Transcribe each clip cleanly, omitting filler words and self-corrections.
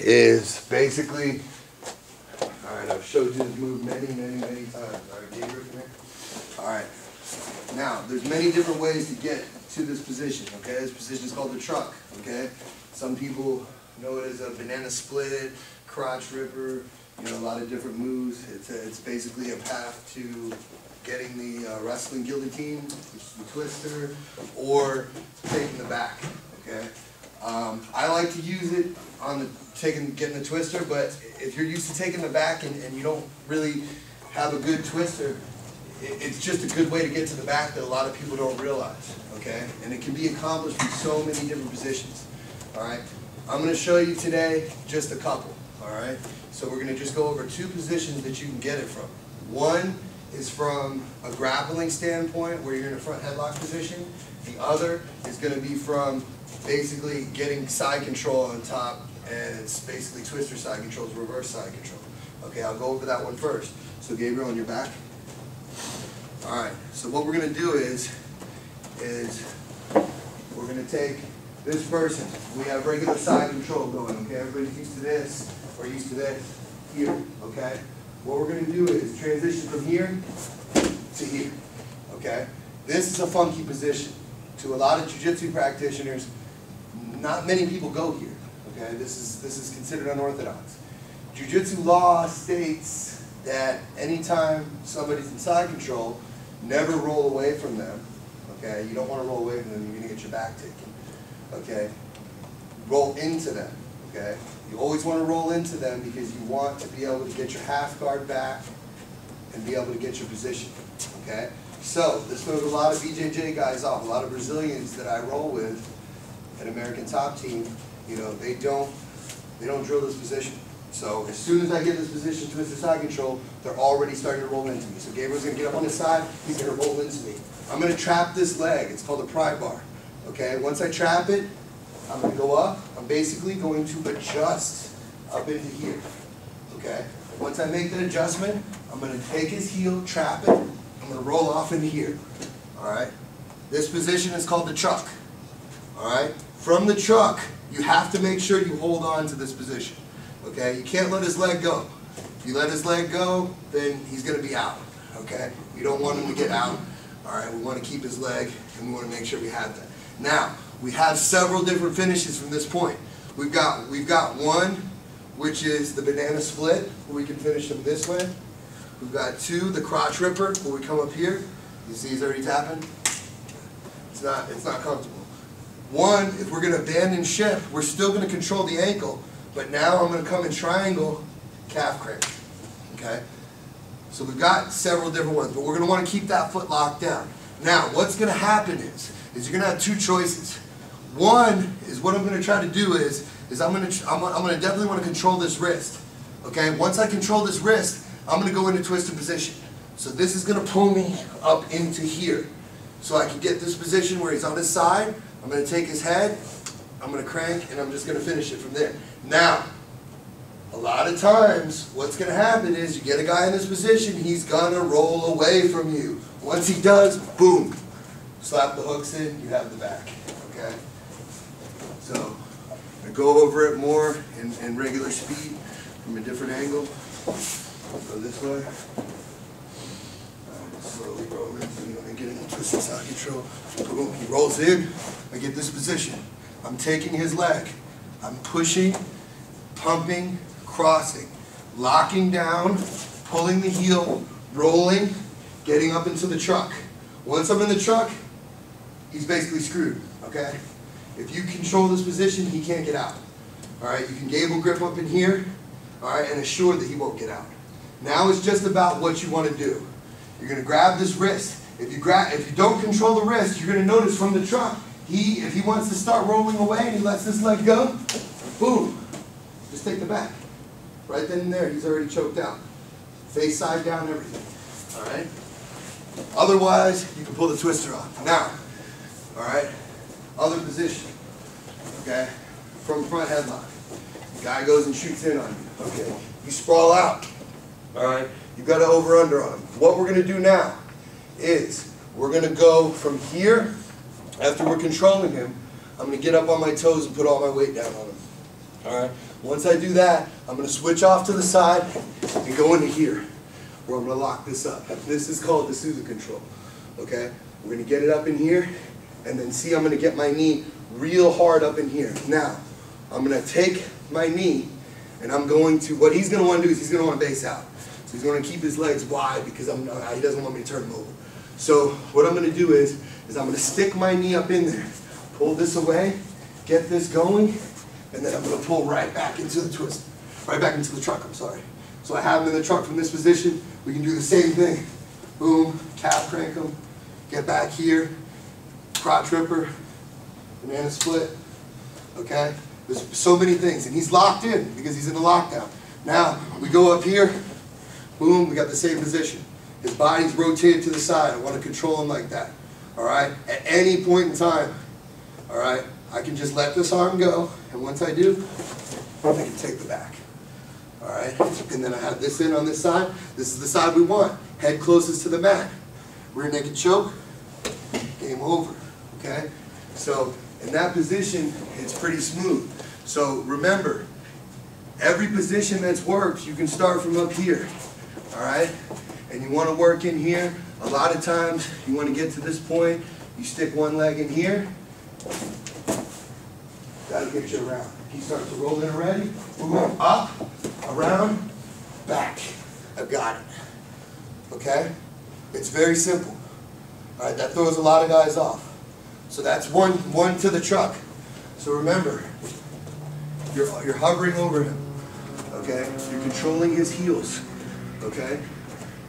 is basically, all right, I've showed you this move many times. All right, Gabriel, come here. All right. Now, there's many different ways to get to this position, okay? This position is called the truck, okay? Some people know it as a banana split, crotch ripper, you know, a lot of different moves. It's basically a path to getting the wrestling guillotine, which is the twister, or taking the back, okay? I like to use it on the getting the twister, but if you're used to taking the back and you don't really have a good twister, it's just a good way to get to the back that a lot of people don't realize, okay? And it can be accomplished in so many different positions, all right? I'm going to show you today just a couple, all right? So we're going to just go over two positions that you can get it from. One is from a grappling standpoint where you're in a front headlock position. The other is going to be from basically getting side control on top, and it's basically twister side control, reverse side control. Okay, I'll go over that one first. So Gabriel, on your back. All right, so what we're going to do is we're going to take this person. We have regular side control going, okay? Everybody's used to this, or used to this, here, okay? What we're going to do is transition from here to here, okay? This is a funky position. To a lot of jiu-jitsu practitioners, not many people go here, okay? This is considered unorthodox. Jiu-jitsu law states that anytime somebody's in side control, never roll away from them, okay? You don't want to roll away from them, you're going to get your back taken, okay? Roll into them, okay? You always want to roll into them because you want to be able to get your half guard back and be able to get your position, okay? So, this throws a lot of BJJ guys off, a lot of Brazilians that I roll with, an American Top Team, you know, they don't drill this position. So as soon as I get this position, twister side control, they're already starting to roll into me. So Gabriel's going to get up on his side, he's going to roll into me. I'm going to trap this leg. It's called a pry bar. Okay, once I trap it, I'm going to go up. I'm basically going to adjust up into here. Okay, once I make that adjustment, I'm going to take his heel, trap it, I'm going to roll off into here. Alright, this position is called the truck. Alright, from the truck, you have to make sure you hold on to this position. Okay, you can't let his leg go. If you let his leg go, then he's going to be out. Okay, you don't want him to get out. All right, we want to keep his leg, and we want to make sure we have that. Now, we have several different finishes from this point. We've got one, which is the banana split, where we can finish him this way. We've got two, the crotch ripper, where we come up here. You see he's already tapping. It's not comfortable. One, if we're going to abandon shift, we're still going to control the ankle. But now I'm going to come in triangle, calf crank, okay? So we've got several different ones, but we're going to want to keep that foot locked down. Now, what's going to happen is you're going to have two choices. One is what I'm going to try to do is I'm going to definitely want to control this wrist, okay? Once I control this wrist, I'm going to go into twisted position. So this is going to pull me up into here. So I can get this position where he's on his side. I'm going to take his head, I'm going to crank, and I'm just going to finish it from there. Now, a lot of times, what's going to happen is you get a guy in this position, he's going to roll away from you. Once he does, boom, slap the hooks in, you have the back, okay? So, I'm going to go over it more in regular speed from a different angle. Go this way. Slowly roll into, and get into twisted side control. Boom, he rolls in, I get this position. I'm taking his leg. I'm pushing, pumping, crossing, locking down, pulling the heel, rolling, getting up into the truck. Once I'm in the truck, he's basically screwed, okay? If you control this position, he can't get out. All right, you can gable grip up in here, all right, and assure that he won't get out. Now it's just about what you want to do. You're going to grab this wrist. If you don't control the wrist, you're going to notice from the truck, if he wants to start rolling away and he lets this leg go, boom, just take the back. Right then and there, he's already choked out. Face side down, everything. All right? Otherwise, you can pull the twister off. Now, all right, other position, okay, from front headlock. The guy goes and shoots in on you, okay. You sprawl out, all right. You've got to over-under on him. What we're going to do now is we're going to go from here. After we're controlling him, I'm going to get up on my toes and put all my weight down on him. All right? Once I do that, I'm going to switch off to the side and go into here, where I'm going to lock this up. This is called the Sousa control, okay? We're going to get it up in here, and then see, I'm going to get my knee real hard up in here. Now, I'm going to take my knee, and I'm going to, what he's going to want to do is he's going to want to base out. So he's going to keep his legs wide because he doesn't want me to turn him over. So what I'm going to do is I'm going to stick my knee up in there, pull this away, get this going, and then I'm going to pull right back into the twist, right back into the truck, I'm sorry. So I have him in the truck from this position. We can do the same thing. Boom, calf crank him, get back here, crotch ripper, banana split, okay? There's so many things, and he's locked in because he's in a lockdown. Now, we go up here, boom, we got the same position. His body's rotated to the side. I want to control him like that, all right? At any point in time, all right, I can just let this arm go, and once I do, I can take the back, all right? And then I have this in on this side. This is the side we want. Head closest to the mat. Rear naked choke, game over, okay? So in that position, it's pretty smooth. So remember, every position that's worked, you can start from up here, all right? And you want to work in here. A lot of times, you want to get to this point, you stick one leg in here, that'll get you around. He starts to roll in already, boom, up, around, back. I've got it, okay? It's very simple, all right? That throws a lot of guys off. So that's one to the truck. So remember, you're hovering over him, okay? You're controlling his heels, okay?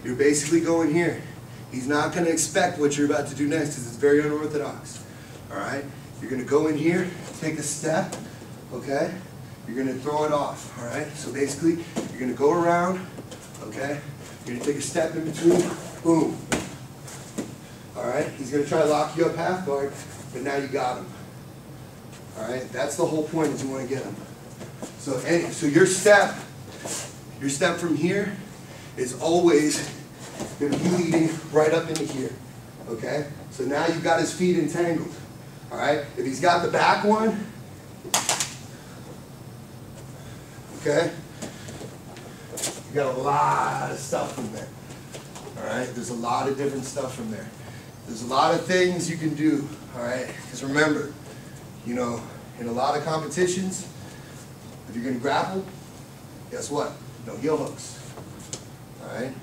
You're basically going here. He's not going to expect what you're about to do next because it's very unorthodox, all right? You're going to go in here, take a step, okay? You're going to throw it off, all right? So basically, you're going to go around, okay? You're going to take a step in between, boom. All right? He's going to try to lock you up half guard, but now you got him. All right? That's the whole point, is you want to get him. So your step from here is always going to be leading right up into here, okay? So now you've got his feet entangled, all right? If he's got the back one, okay, you got a lot of stuff from there, all right? There's a lot of different stuff from there. There's a lot of things you can do, all right? Because remember, you know, in a lot of competitions, if you're going to grapple, guess what? No heel hooks, all right?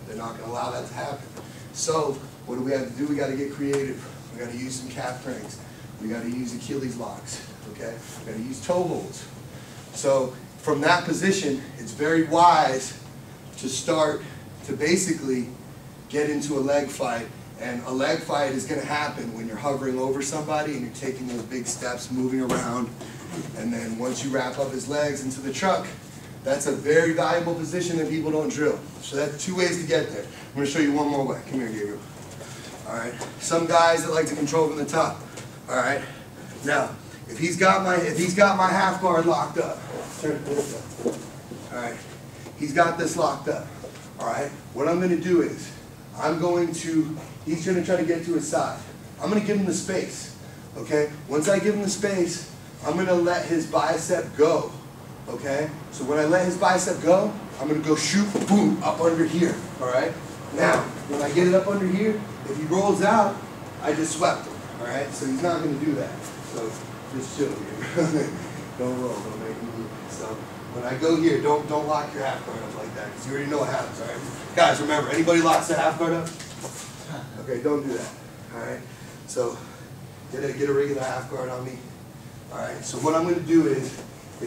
They're not going to allow that to happen. So what do we have to do? We got to get creative. We got to use some calf cranks. We got to use Achilles locks, okay? We got to use toe holds. So from that position, it's very wise to start to basically get into a leg fight. And a leg fight is going to happen when you're hovering over somebody and you're taking those big steps, moving around. And then once you wrap up his legs into the truck, that's a very valuable position that people don't drill. So that's two ways to get there. I'm going to show you one more way. Come here, Gabriel. All right. Some guys that like to control from the top. All right. Now, if he's got my half guard locked up, turn this up. All right. He's got this locked up. All right. What I'm going to do is he's going to try to get to his side. I'm going to give him the space. Okay. Once I give him the space, I'm going to let his bicep go. Okay? So when I let his bicep go, I'm going to go shoot, boom, up under here. Alright? Now, when I get it up under here, if he rolls out, I just swept him. Alright? So he's not going to do that. So just chill here. Don't roll, don't make him move. So when I go here, don't lock your half guard up like that, because you already know what happens. Alright? Guys, remember, anybody locks their half guard up? Okay, don't do that. Alright? So get a regular half guard on me. Alright, so what I'm going to do is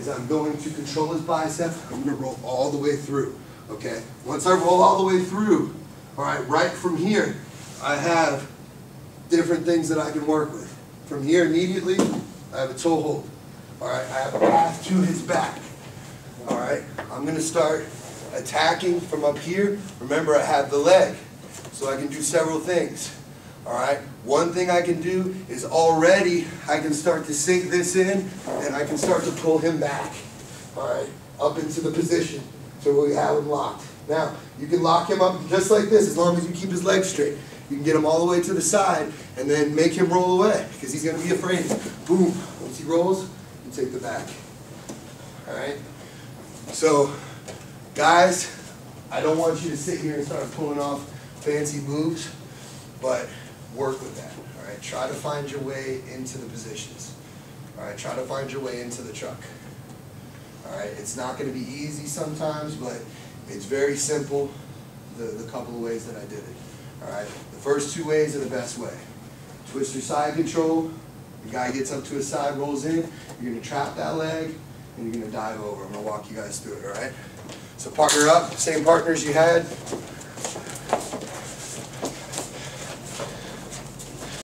I'm going to control his bicep. I'm going to roll all the way through, okay? Once I roll all the way through, all right, right from here, I have different things that I can work with. From here immediately, I have a toe hold. All right, I have a path to his back. All right, I'm going to start attacking from up here. Remember, I have the leg, so I can do several things. All right, one thing I can do is I can start to sink this in, and I can start to pull him back, all right, up into the position to where we have him locked. Now, you can lock him up just like this as long as you keep his legs straight. You can get him all the way to the side and then make him roll away because he's going to be afraid. Boom. Once he rolls, you take the back. All right? So, guys, I don't want you to sit here and start pulling off fancy moves, but work with that, all right? Try to find your way into the positions, all right? Try to find your way into the truck, all right? It's not going to be easy sometimes, but it's very simple, the couple of ways that I did it, all right? The first 2 ways are the best way. Twister side control, the guy gets up to his side, rolls in, you're going to trap that leg, and you're going to dive over. I'm going to walk you guys through it, all right? So partner up, same partners you had.